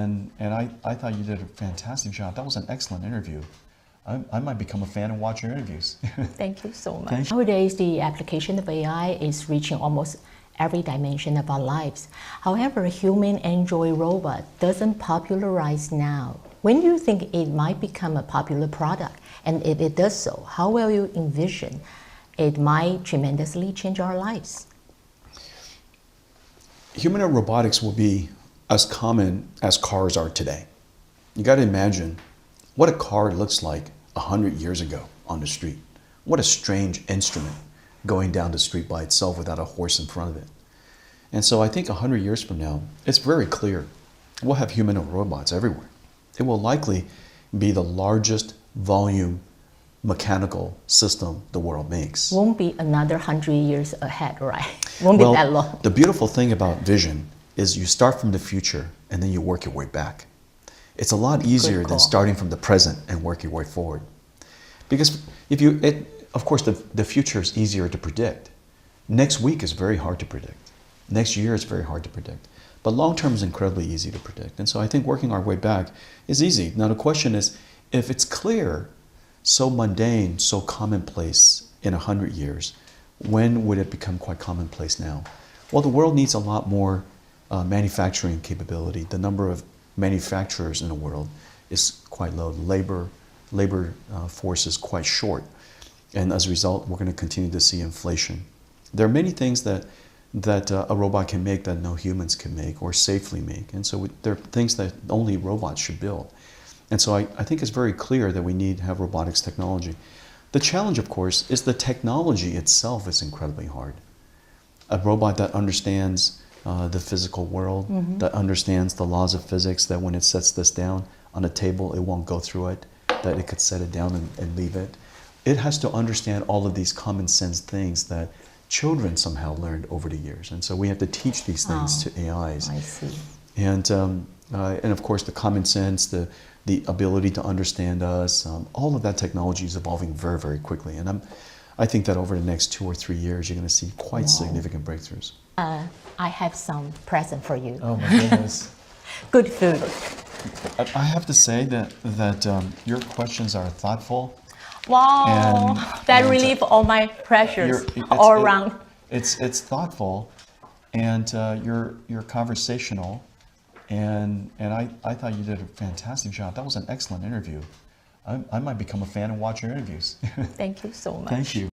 And I thought you did a fantastic job. That was an excellent interview. I might become a fan and watch your interviews. Thank you so much. Thank you. Nowadays, the application of AI is reaching almost every dimension of our lives. However, human android robot doesn't popularize now. When do you think it might become a popular product? And if it does so, how will you envision it might tremendously change our lives? Humanoid robotics will be as common as cars are today. You got to imagine what a car looks like 100 years ago on the street. What a strange instrument going down the street by itself without a horse in front of it. And so I think 100 years from now, it's very clear we'll have humanoid robots everywhere. It will likely be the largest volume mechanical system the world makes. Won't be another 100 years ahead, right? Won't be that long. The beautiful thing about vision is you start from the future and then you work your way back. It's a lot easier than starting from the present and work your way forward. Because of course, the future is easier to predict. Next week is very hard to predict. Next year is very hard to predict. But long term is incredibly easy to predict. And so I think working our way back is easy. Now the question is, if it's clear, so mundane, so commonplace in 100 years, when would it become quite commonplace now? Well, the world needs a lot more manufacturing capability. The number of manufacturers in the world is quite low. Labor force is quite short. And as a result, we're going to continue to see inflation. There are many things that a robot can make that no humans can make or safely make. And so there are things that only robots should build. And so I think it's very clear that we need to have robotics technology. The challenge, of course, is the technology itself is incredibly hard. A robot that understands the physical world, that understands the laws of physics, that when it sets this down on a table, it won't go through it, that it could set it down and leave it. It has to understand all of these common sense things that children somehow learned over the years. And so we have to teach these things to AIs. I see. And of course, the common sense, the ability to understand us, all of that technology is evolving very, very quickly. And I think that over the next 2 or 3 years, you're going to see quite significant breakthroughs. I have some present for you. Oh my goodness. Good food. I have to say that your questions are thoughtful. Wow, that relieve all my pressures all around. It's thoughtful, and you're conversational, and I thought you did a fantastic job. That was an excellent interview. I might become a fan and watch your interviews. Thank you so much. Thank you.